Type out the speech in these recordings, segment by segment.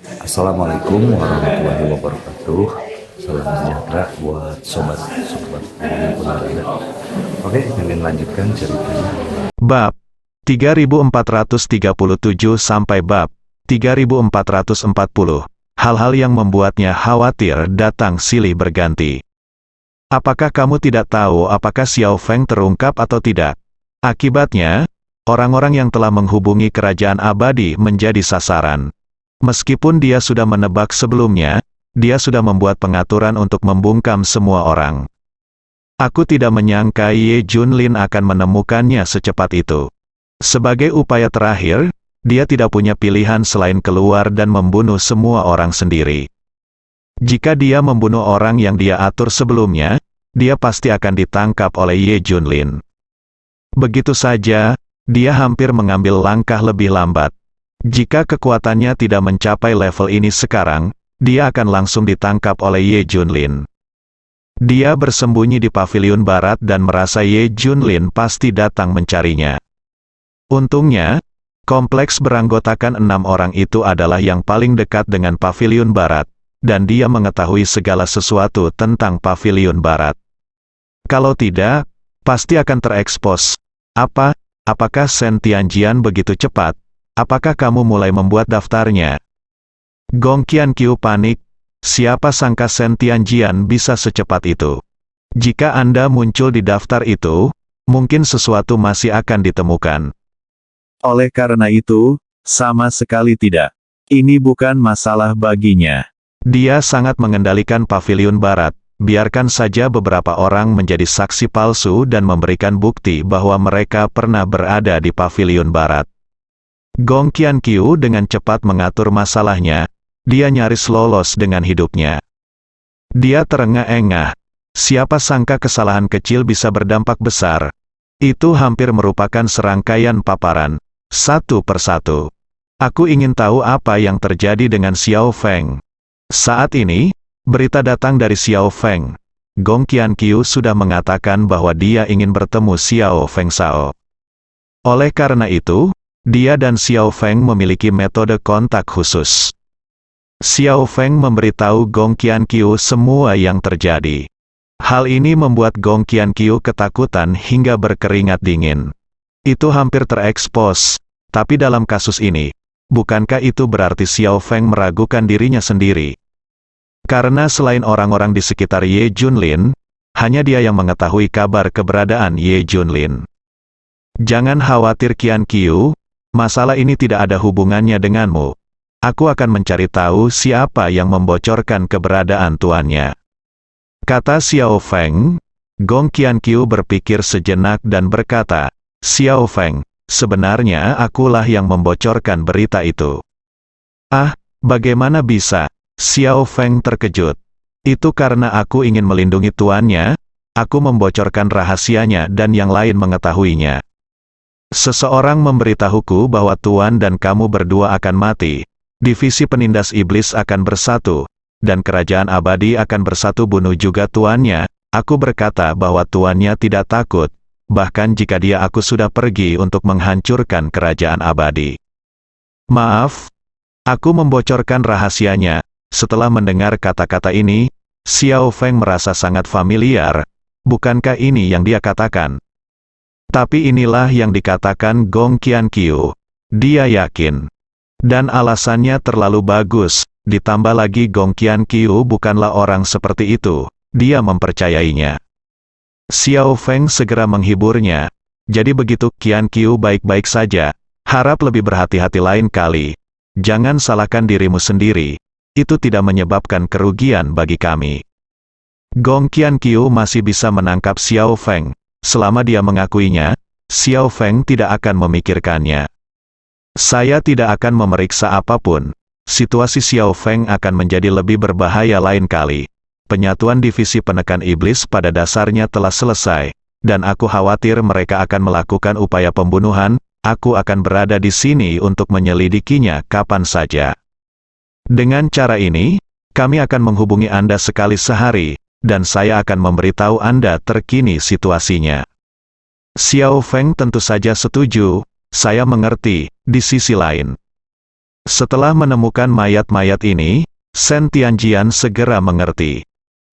Assalamualaikum warahmatullahi wabarakatuh. Salam sejahtera buat sobat-sobat dimanapun berada. Oke, ingin lanjutkan ceritanya. Bab 3437 sampai bab 3440. Hal-hal yang membuatnya khawatir datang silih berganti. Apakah kamu tidak tahu apakah Xiao Feng terungkap atau tidak? Akibatnya, orang-orang yang telah menghubungi kerajaan abadi menjadi sasaran. Meskipun dia sudah menebak sebelumnya, dia sudah membuat pengaturan untuk membungkam semua orang. Aku tidak menyangka Ye Junlin akan menemukannya secepat itu. Sebagai upaya terakhir, dia tidak punya pilihan selain keluar dan membunuh semua orang sendiri. Jika dia membunuh orang yang dia atur sebelumnya, dia pasti akan ditangkap oleh Ye Junlin. Begitu saja, dia hampir mengambil langkah lebih lambat. Jika kekuatannya tidak mencapai level ini sekarang, dia akan langsung ditangkap oleh Ye Junlin. Dia bersembunyi di paviliun barat dan merasa Ye Junlin pasti datang mencarinya. Untungnya, kompleks beranggotakan 6 orang itu adalah yang paling dekat dengan paviliun barat, dan dia mengetahui segala sesuatu tentang paviliun barat. Kalau tidak, pasti akan terekspos. Apakah Shen Tianjian begitu cepat? Apakah kamu mulai membuat daftarnya? Gong Qianqiu panik. Siapa sangka Shen Tianjian bisa secepat itu? Jika Anda muncul di daftar itu, mungkin sesuatu masih akan ditemukan. Oleh karena itu, sama sekali tidak. Ini bukan masalah baginya. Dia sangat mengendalikan paviliun barat. Biarkan saja beberapa orang menjadi saksi palsu dan memberikan bukti bahwa mereka pernah berada di paviliun barat. Gong Qianqiu dengan cepat mengatur masalahnya. Dia nyaris lolos dengan hidupnya. Dia terengah-engah. Siapa sangka kesalahan kecil bisa berdampak besar. Itu hampir merupakan serangkaian paparan, satu persatu. Aku ingin tahu apa yang terjadi dengan Xiao Feng. Saat ini, berita datang dari Xiao Feng. Gong Qianqiu sudah mengatakan bahwa dia ingin bertemu Xiao Feng Sao. Oleh karena itu, dia dan Xiao Feng memiliki metode kontak khusus. Xiao Feng memberitahu Gong Qianqiu semua yang terjadi. Hal ini membuat Gong Qianqiu ketakutan hingga berkeringat dingin. Itu hampir terekspos, tapi dalam kasus ini, bukankah itu berarti Xiao Feng meragukan dirinya sendiri? Karena selain orang-orang di sekitar Ye Junlin, hanya dia yang mengetahui kabar keberadaan Ye Junlin. Jangan khawatir Qianqiu, masalah ini tidak ada hubungannya denganmu. Aku akan mencari tahu siapa yang membocorkan keberadaan tuannya. Kata Xiao Feng. Gong Qianqiu berpikir sejenak dan berkata, Xiao Feng, sebenarnya akulah yang membocorkan berita itu. Bagaimana bisa? Xiao Feng terkejut. Itu karena aku ingin melindungi tuannya, aku membocorkan rahasianya dan yang lain mengetahuinya. Seseorang memberitahuku bahwa tuan dan kamu berdua akan mati. Divisi penindas iblis akan bersatu, dan kerajaan abadi akan bersatu bunuh juga tuannya. Aku berkata bahwa tuannya tidak takut, bahkan jika aku sudah pergi untuk menghancurkan kerajaan abadi. Maaf, aku membocorkan rahasianya. Setelah mendengar kata-kata ini, Xiao Feng merasa sangat familiar. Bukankah ini yang dia katakan? Tapi inilah yang dikatakan Gong Qianqiu. Dia yakin. Dan alasannya terlalu bagus, ditambah lagi Gong Qianqiu bukanlah orang seperti itu, dia mempercayainya. Xiao Feng segera menghiburnya. Jadi begitu, Qianqiu baik-baik saja. Harap lebih berhati-hati lain kali. Jangan salahkan dirimu sendiri. Itu tidak menyebabkan kerugian bagi kami. Gong Qianqiu masih bisa menangkap Xiao Feng. Selama dia mengakuinya, Xiao Feng tidak akan memikirkannya. Saya tidak akan memeriksa apapun. Situasi Xiao Feng akan menjadi lebih berbahaya lain kali. Penyatuan divisi penekan iblis pada dasarnya telah selesai, dan aku khawatir mereka akan melakukan upaya pembunuhan. Aku akan berada di sini untuk menyelidikinya kapan saja. Dengan cara ini, kami akan menghubungi Anda sekali sehari, dan saya akan memberitahu Anda terkini situasinya. Xiao Feng tentu saja setuju. Saya mengerti. Di sisi lain, Setelah menemukan mayat-mayat ini, Shen Tianjian segera mengerti.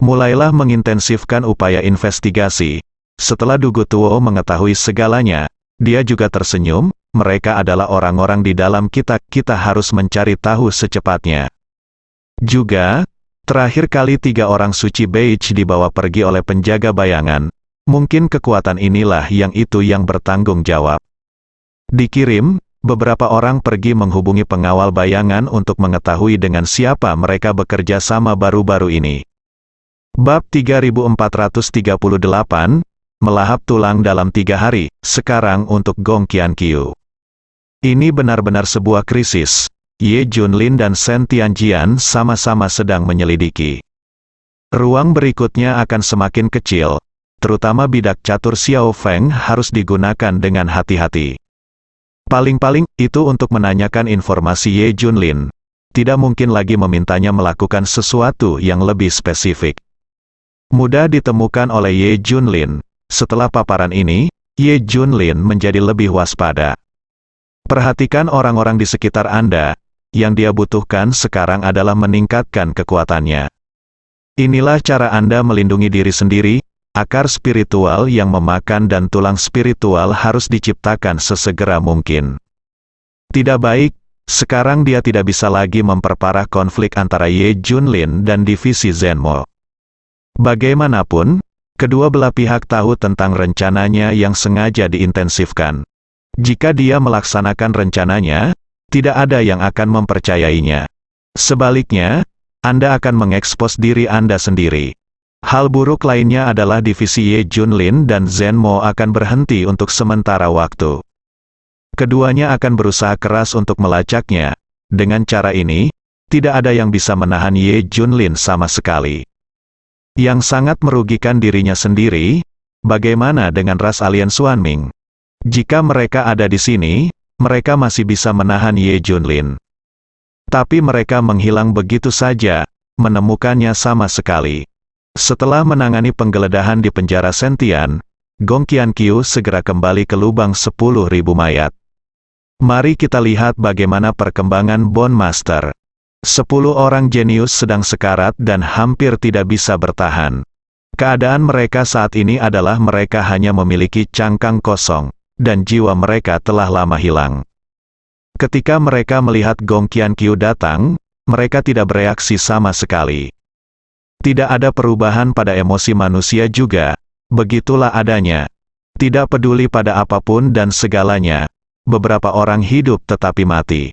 Mulailah mengintensifkan upaya investigasi. Setelah Dugu Tuo mengetahui segalanya, dia juga tersenyum, mereka adalah orang-orang di dalam kita harus mencari tahu secepatnya. Juga, terakhir kali 3 orang suci Beige dibawa pergi oleh penjaga bayangan, mungkin kekuatan inilah yang bertanggung jawab. Dikirim, beberapa orang pergi menghubungi pengawal bayangan untuk mengetahui dengan siapa mereka bekerja sama baru-baru ini. Bab 3438, melahap tulang dalam 3 hari, sekarang untuk Gong Qianqiu. Ini benar-benar sebuah krisis. Ye Junlin dan Shen Tianjian sama-sama sedang menyelidiki. Ruang berikutnya akan semakin kecil, terutama bidak catur Xiao Feng harus digunakan dengan hati-hati. Paling-paling, itu untuk menanyakan informasi Ye Junlin. Tidak mungkin lagi memintanya melakukan sesuatu yang lebih spesifik. Mudah ditemukan oleh Ye Junlin. Setelah paparan ini, Ye Junlin menjadi lebih waspada. Perhatikan orang-orang di sekitar Anda. Yang dia butuhkan sekarang adalah meningkatkan kekuatannya. Inilah cara Anda melindungi diri sendiri. Akar spiritual yang memakan dan tulang spiritual harus diciptakan sesegera mungkin. Tidak baik, sekarang dia tidak bisa lagi memperparah konflik antara Ye Junlin dan divisi Zenmo. Bagaimanapun, kedua belah pihak tahu tentang rencananya yang sengaja diintensifkan. Jika dia melaksanakan rencananya, tidak ada yang akan mempercayainya. Sebaliknya, Anda akan mengekspos diri Anda sendiri. Hal buruk lainnya adalah divisi Ye Junlin dan Zenmo akan berhenti untuk sementara waktu. Keduanya akan berusaha keras untuk melacaknya. Dengan cara ini, tidak ada yang bisa menahan Ye Junlin sama sekali. Yang sangat merugikan dirinya sendiri, bagaimana dengan ras alien Xuanming? Jika mereka ada di sini, mereka masih bisa menahan Ye Junlin. Tapi mereka menghilang begitu saja, menemukannya sama sekali. Setelah menangani penggeledahan di penjara Sentian, Gong Qianqiu segera kembali ke lubang 10.000 mayat. Mari kita lihat bagaimana perkembangan Bone Master. 10 orang jenius sedang sekarat dan hampir tidak bisa bertahan. Keadaan mereka saat ini adalah mereka hanya memiliki cangkang kosong, dan jiwa mereka telah lama hilang. Ketika mereka melihat Gong Qianqiu datang, mereka tidak bereaksi sama sekali. Tidak ada perubahan pada emosi manusia juga, begitulah adanya. Tidak peduli pada apapun dan segalanya, beberapa orang hidup tetapi mati.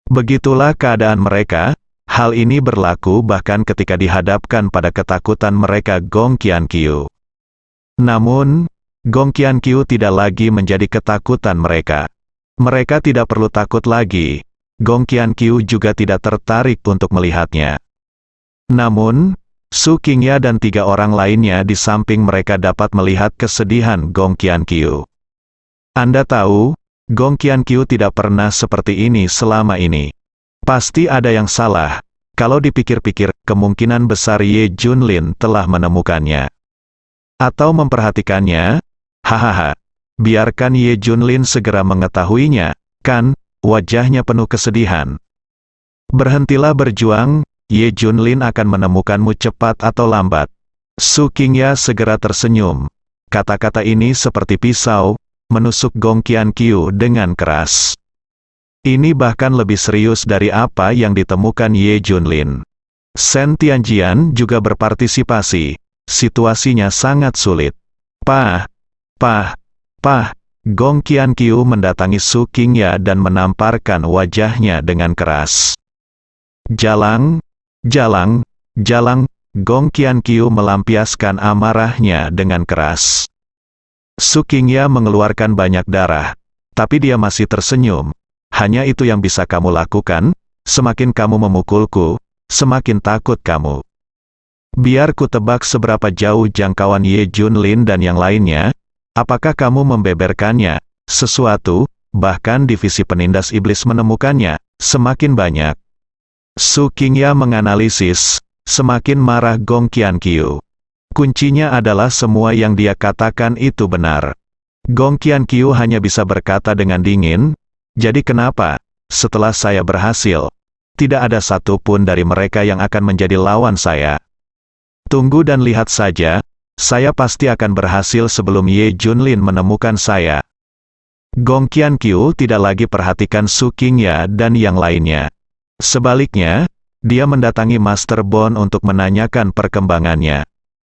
Begitulah keadaan mereka, hal ini berlaku bahkan ketika dihadapkan pada ketakutan mereka Gong Qianqiu. Namun, Gong Qianqiu tidak lagi menjadi ketakutan mereka. Mereka tidak perlu takut lagi, Gong Qianqiu juga tidak tertarik untuk melihatnya. Namun, Su Qingya dan 3 orang lainnya di samping mereka dapat melihat kesedihan Gong Qianqiu. Anda tahu, Gong Qianqiu tidak pernah seperti ini selama ini. Pasti ada yang salah. Kalau dipikir-pikir, kemungkinan besar Ye Junlin telah menemukannya. Atau memperhatikannya. Hahaha. Biarkan Ye Junlin segera mengetahuinya, kan, wajahnya penuh kesedihan. Berhentilah berjuang, Ye Junlin akan menemukanmu cepat atau lambat. Su Qingya segera tersenyum. Kata-kata ini seperti pisau, menusuk Gong Qianqiu dengan keras. Ini bahkan lebih serius dari apa yang ditemukan Ye Junlin. Shen Tianjian juga berpartisipasi. Situasinya sangat sulit. Pah, Gong Qianqiu mendatangi Su Qingya dan menamparkan wajahnya dengan keras. Jalang, Gong Qianqiu melampiaskan amarahnya dengan keras. Su Qingya mengeluarkan banyak darah, tapi dia masih tersenyum. Hanya itu yang bisa kamu lakukan, semakin kamu memukulku, semakin takut kamu. Biar ku tebak seberapa jauh jangkauan Ye Junlin dan yang lainnya. Apakah kamu membeberkannya? Sesuatu, bahkan divisi penindas iblis menemukannya, semakin banyak. Su Qingya menganalisis, semakin marah Gong Qianqiu. Kuncinya adalah semua yang dia katakan itu benar. Gong Qianqiu hanya bisa berkata dengan dingin, jadi kenapa? setelah saya berhasil, tidak ada satupun dari mereka yang akan menjadi lawan saya. Tunggu dan lihat saja, saya pasti akan berhasil sebelum Ye Junlin menemukan saya. Gong Qianqiu tidak lagi perhatikan Su Qingya dan yang lainnya. Sebaliknya, dia mendatangi Master Bond untuk menanyakan perkembangannya.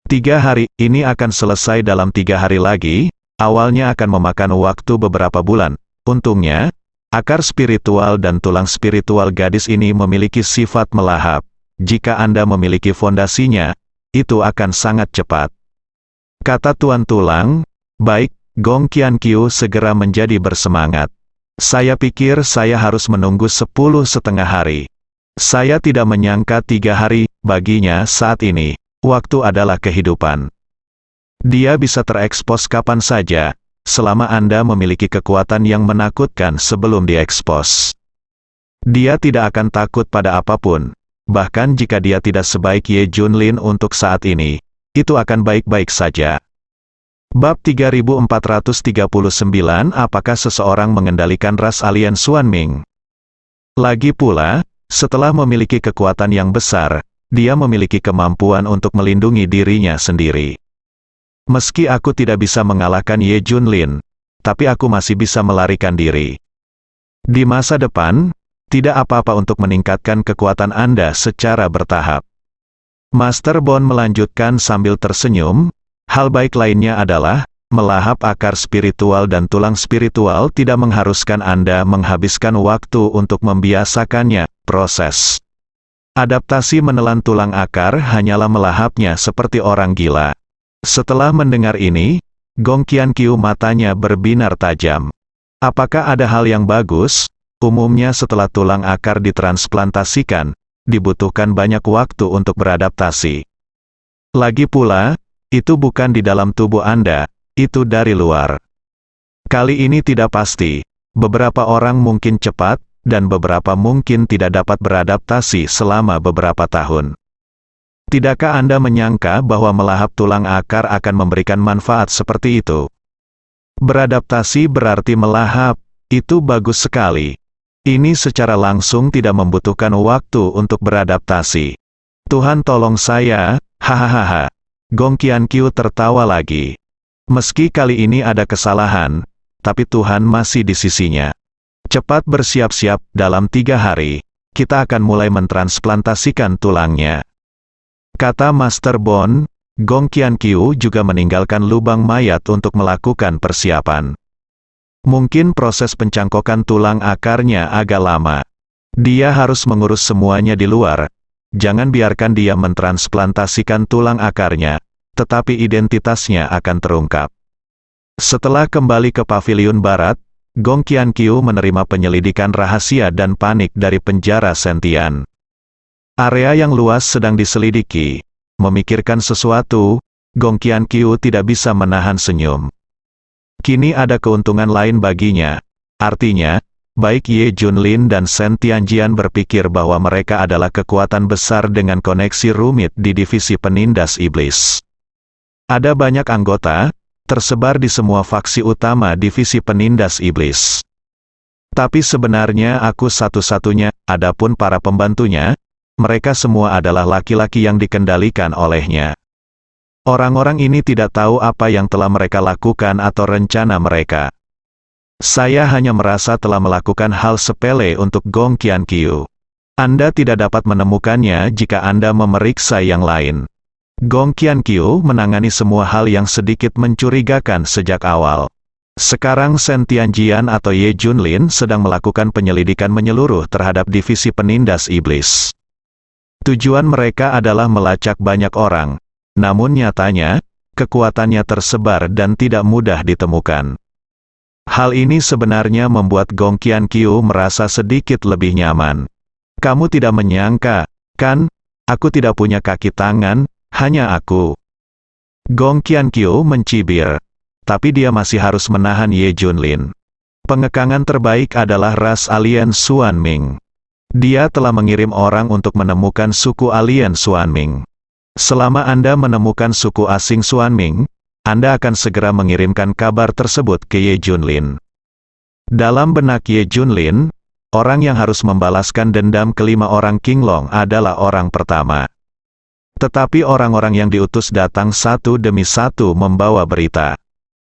3 hari ini akan selesai dalam 3 hari lagi, awalnya akan memakan waktu beberapa bulan. Untungnya, akar spiritual dan tulang spiritual gadis ini memiliki sifat melahap. Jika Anda memiliki fondasinya, itu akan sangat cepat. Kata Tuan Tulang, baik, Gong Qianqiu segera menjadi bersemangat. Saya pikir saya harus menunggu 10,5 hari. Saya tidak menyangka 3 hari, baginya saat ini, waktu adalah kehidupan. Dia bisa terekspos kapan saja, selama Anda memiliki kekuatan yang menakutkan sebelum diekspos. Dia tidak akan takut pada apapun, bahkan jika dia tidak sebaik Ye Junlin untuk saat ini, itu akan baik-baik saja. Bab 3439 Apakah seseorang mengendalikan ras alien Xuanming? Lagi pula, setelah memiliki kekuatan yang besar, dia memiliki kemampuan untuk melindungi dirinya sendiri. Meski aku tidak bisa mengalahkan Ye Junlin, tapi aku masih bisa melarikan diri. Di masa depan, tidak apa-apa untuk meningkatkan kekuatan Anda secara bertahap. Master Bond melanjutkan sambil tersenyum. Hal baik lainnya adalah, melahap akar spiritual dan tulang spiritual tidak mengharuskan Anda menghabiskan waktu untuk membiasakannya. Proses adaptasi menelan tulang akar hanyalah melahapnya seperti orang gila. Setelah mendengar ini, Gong Qianqiu matanya berbinar tajam. Apakah ada hal yang bagus? Umumnya setelah tulang akar ditransplantasikan, dibutuhkan banyak waktu untuk beradaptasi. Lagi pula, itu bukan di dalam tubuh Anda, itu dari luar. Kali ini tidak pasti, beberapa orang mungkin cepat, dan beberapa mungkin tidak dapat beradaptasi selama beberapa tahun. Tidakkah Anda menyangka bahwa melahap tulang akar akan memberikan manfaat seperti itu? Beradaptasi berarti melahap, itu bagus sekali. Ini secara langsung tidak membutuhkan waktu untuk beradaptasi. Tuhan tolong saya, hahaha. Gong Qianqiu tertawa lagi. Meski kali ini ada kesalahan, tapi Tuhan masih di sisinya. Cepat bersiap-siap, dalam 3 hari, kita akan mulai mentransplantasikan tulangnya. Kata Master Bond, Gong Qianqiu juga meninggalkan lubang mayat untuk melakukan persiapan. Mungkin proses pencangkokan tulang akarnya agak lama. Dia harus mengurus semuanya di luar. Jangan biarkan dia mentransplantasikan tulang akarnya, tetapi identitasnya akan terungkap. Setelah kembali ke paviliun barat, Gong Qianqiu menerima penyelidikan rahasia dan panik dari penjara Sentian. Area yang luas sedang diselidiki. Memikirkan sesuatu, Gong Qianqiu tidak bisa menahan senyum. Kini ada keuntungan lain baginya. Artinya, baik Ye Junlin dan Shen Tianjian berpikir bahwa mereka adalah kekuatan besar dengan koneksi rumit di divisi penindas iblis. Ada banyak anggota, tersebar di semua faksi utama divisi penindas iblis. Tapi sebenarnya aku satu-satunya, adapun para pembantunya, mereka semua adalah laki-laki yang dikendalikan olehnya. Orang-orang ini tidak tahu apa yang telah mereka lakukan atau rencana mereka. Saya hanya merasa telah melakukan hal sepele untuk Gong Qianqiu. Anda tidak dapat menemukannya jika Anda memeriksa yang lain. Gong Qianqiu menangani semua hal yang sedikit mencurigakan sejak awal. Sekarang Shen Tianjian atau Ye Junlin sedang melakukan penyelidikan menyeluruh terhadap divisi penindas iblis. Tujuan mereka adalah melacak banyak orang, namun nyatanya, kekuatannya tersebar dan tidak mudah ditemukan. Hal ini sebenarnya membuat Gong Qianqiu merasa sedikit lebih nyaman. Kamu tidak menyangka, kan? Aku tidak punya kaki tangan, hanya aku. Gong Qianqiu mencibir. Tapi dia masih harus menahan Ye Junlin. Pengekangan terbaik adalah ras alien Xuanming. Dia telah mengirim orang untuk menemukan suku alien Xuanming. Selama Anda menemukan suku asing Xuanming, Anda akan segera mengirimkan kabar tersebut ke Ye Junlin. Dalam benak Ye Junlin, orang yang harus membalaskan dendam kelima orang Qinglong adalah orang pertama. Tetapi orang-orang yang diutus datang satu demi satu membawa berita.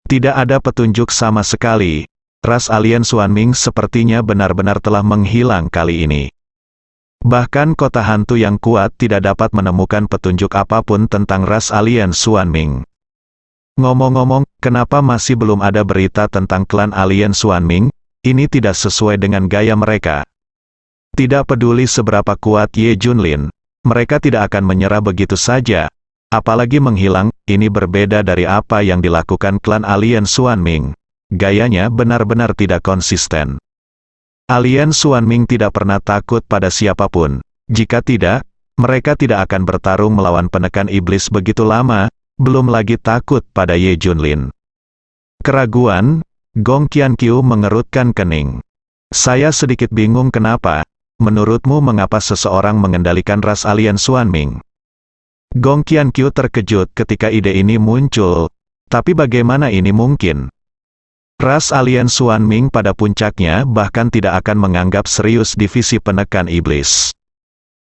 Tidak ada petunjuk sama sekali. Ras alien Xuanming sepertinya benar-benar telah menghilang kali ini. Bahkan kota hantu yang kuat tidak dapat menemukan petunjuk apapun tentang ras alien Xuanming. Ngomong-ngomong, kenapa masih belum ada berita tentang klan alien Xuanming? Ini tidak sesuai dengan gaya mereka. Tidak peduli seberapa kuat Ye Junlin, mereka tidak akan menyerah begitu saja. Apalagi menghilang, ini berbeda dari apa yang dilakukan klan alien Xuanming. Gayanya benar-benar tidak konsisten. Alien Xuanming tidak pernah takut pada siapapun. Jika tidak, mereka tidak akan bertarung melawan penekan iblis begitu lama, belum lagi takut pada Ye Junlin. Keraguan, Gong Qianqiu mengerutkan kening. Saya sedikit bingung kenapa, menurutmu mengapa seseorang mengendalikan ras alien Xuanming? Gong Qianqiu terkejut ketika ide ini muncul, tapi bagaimana ini mungkin? Ras alien Xuanming pada puncaknya bahkan tidak akan menganggap serius divisi penekan iblis.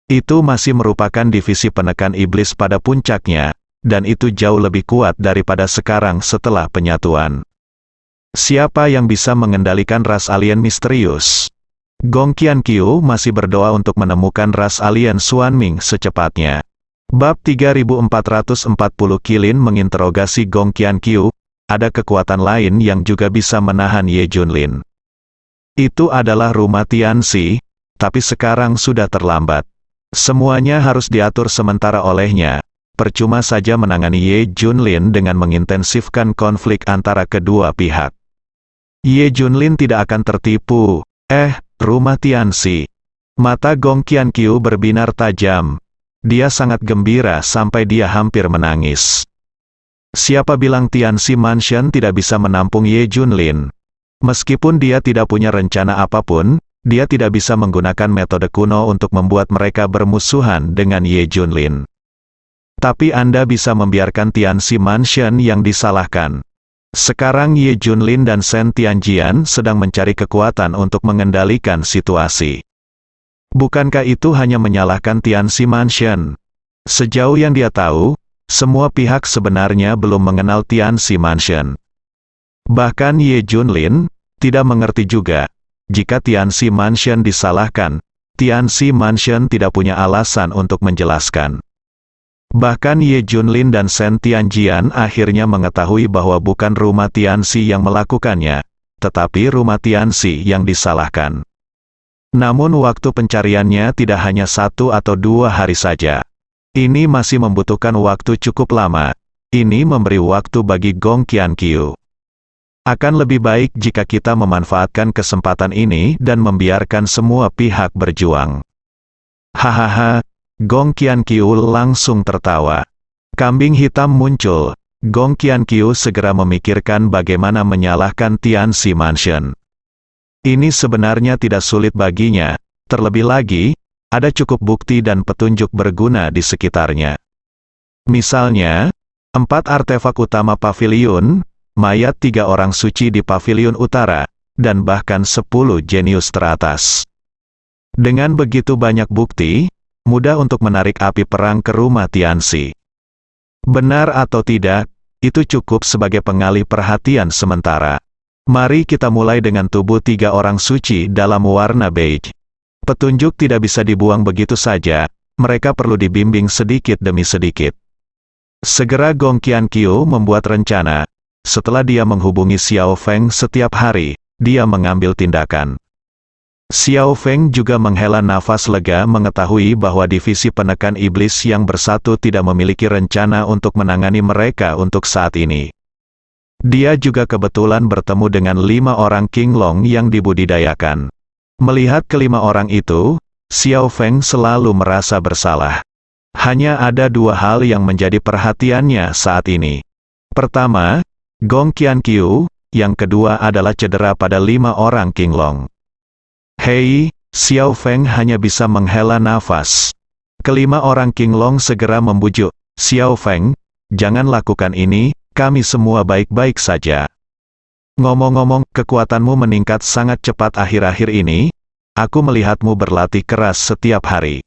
Itu masih merupakan divisi penekan iblis pada puncaknya, dan itu jauh lebih kuat daripada sekarang setelah penyatuan. Siapa yang bisa mengendalikan ras alien misterius? Gong Qianqiu masih berdoa untuk menemukan ras alien Xuanming secepatnya. Bab 3440 Qilin menginterogasi Gong Qianqiu. Ada kekuatan lain yang juga bisa menahan Ye Junlin. Itu adalah rumah Tianxi, tapi sekarang sudah terlambat. Semuanya harus diatur sementara olehnya. Percuma saja menangani Ye Junlin dengan mengintensifkan konflik antara kedua pihak. Ye Junlin tidak akan tertipu. Rumah Tianxi. Mata Gong Qianqiu berbinar tajam. Dia sangat gembira sampai dia hampir menangis. Siapa bilang Tianxi Mansion tidak bisa menampung Ye Junlin? Meskipun dia tidak punya rencana apapun, dia tidak bisa menggunakan metode kuno untuk membuat mereka bermusuhan dengan Ye Junlin. Tapi Anda bisa membiarkan Tianxi Mansion yang disalahkan. Sekarang Ye Junlin dan Shen Tianjian sedang mencari kekuatan untuk mengendalikan situasi. Bukankah itu hanya menyalahkan Tianxi Mansion? Sejauh yang dia tahu, semua pihak sebenarnya belum mengenal Tianxi Mansion. Bahkan Ye Junlin tidak mengerti juga. Jika Tianxi Mansion disalahkan, Tianxi Mansion tidak punya alasan untuk menjelaskan. Bahkan Ye Junlin dan Shen Tianjian akhirnya mengetahui bahwa bukan rumah Tianxi yang melakukannya, tetapi rumah Tianxi yang disalahkan. Namun waktu pencariannya tidak hanya 1 atau 2 hari saja. Ini masih membutuhkan waktu cukup lama. Ini memberi waktu bagi Gong Qianqiu. Akan lebih baik jika kita memanfaatkan kesempatan ini dan membiarkan semua pihak berjuang. Hahaha, Gong Qianqiu langsung tertawa. Kambing hitam muncul. Gong Qianqiu segera memikirkan bagaimana menyalahkan Tianxi Mansion. Ini sebenarnya tidak sulit baginya, terlebih lagi, ada cukup bukti dan petunjuk berguna di sekitarnya. Misalnya, 4 artefak utama pavilion, mayat 3 orang suci di pavilion utara, dan bahkan 10 jenius teratas. Dengan begitu banyak bukti, mudah untuk menarik api perang ke rumah Tianxi. Benar atau tidak, itu cukup sebagai pengalih perhatian sementara. Mari kita mulai dengan tubuh 3 orang suci dalam warna beige. Petunjuk tidak bisa dibuang begitu saja, mereka perlu dibimbing sedikit demi sedikit. Segera Gong Qianqiu membuat rencana. Setelah dia menghubungi Xiao Feng setiap hari, dia mengambil tindakan. Xiao Feng juga menghela nafas lega mengetahui bahwa divisi penekan iblis yang bersatu tidak memiliki rencana untuk menangani mereka untuk saat ini. Dia juga kebetulan bertemu dengan 5 orang Qinglong yang dibudidayakan. Melihat kelima orang itu, Xiao Feng selalu merasa bersalah. Hanya ada 2 hal yang menjadi perhatiannya saat ini. Pertama, Gong Qianqiu, yang kedua adalah cedera pada 5 orang Qinglong. Hei, Xiao Feng hanya bisa menghela nafas. Kelima orang Qinglong segera membujuk, Xiao Feng, jangan lakukan ini, kami semua baik-baik saja. Ngomong-ngomong, kekuatanmu meningkat sangat cepat akhir-akhir ini. Aku melihatmu berlatih keras setiap hari.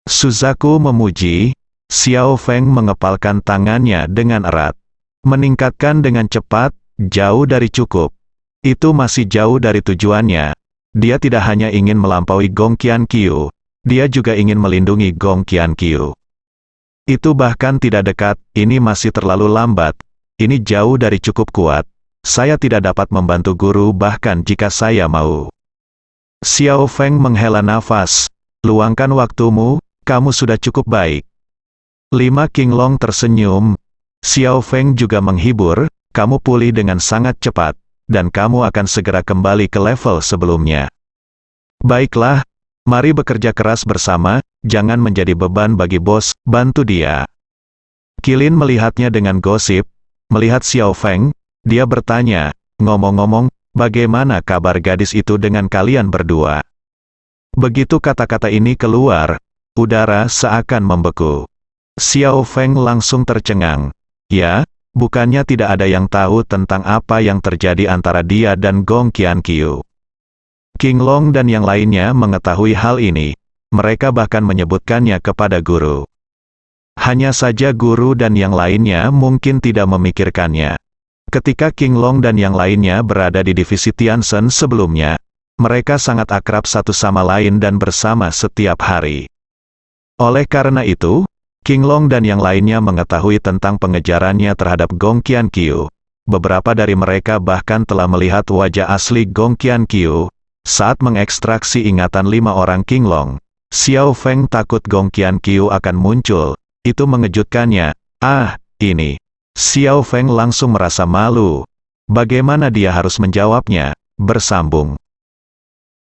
Suzaku memuji. Xiao Feng mengepalkan tangannya dengan erat. Meningkatkan dengan cepat, jauh dari cukup. Itu masih jauh dari tujuannya. Dia tidak hanya ingin melampaui Gong Qianqiu, dia juga ingin melindungi Gong Qianqiu. Itu bahkan tidak dekat, ini masih terlalu lambat. Ini jauh dari cukup kuat. Saya tidak dapat membantu guru bahkan jika saya mau. Xiao Feng menghela nafas. Luangkan waktumu, kamu sudah cukup baik. 5 Qinglong tersenyum. Xiao Feng juga menghibur, kamu pulih dengan sangat cepat, dan kamu akan segera kembali ke level sebelumnya. Baiklah, mari bekerja keras bersama, jangan menjadi beban bagi bos, bantu dia. Qilin melihatnya dengan gosip, melihat Xiao Feng, dia bertanya, ngomong-ngomong, bagaimana kabar gadis itu dengan kalian berdua? Begitu kata-kata ini keluar, udara seakan membeku. Xiao Feng langsung tercengang. Ya, bukannya tidak ada yang tahu tentang apa yang terjadi antara dia dan Gong Qianqiu. Qinglong dan yang lainnya mengetahui hal ini. Mereka bahkan menyebutkannya kepada guru. Hanya saja guru dan yang lainnya mungkin tidak memikirkannya. Ketika Qinglong dan yang lainnya berada di divisi Tianzhen sebelumnya, mereka sangat akrab satu sama lain dan bersama setiap hari. Oleh karena itu, Qinglong dan yang lainnya mengetahui tentang pengejarannya terhadap Gong Qianqiu. Beberapa dari mereka bahkan telah melihat wajah asli Gong Qianqiu. Saat mengekstraksi ingatan 5 orang Qinglong, Xiao Feng takut Gong Qianqiu akan muncul. Itu mengejutkannya. Ini. Xiao Feng langsung merasa malu. Bagaimana dia harus menjawabnya? Bersambung.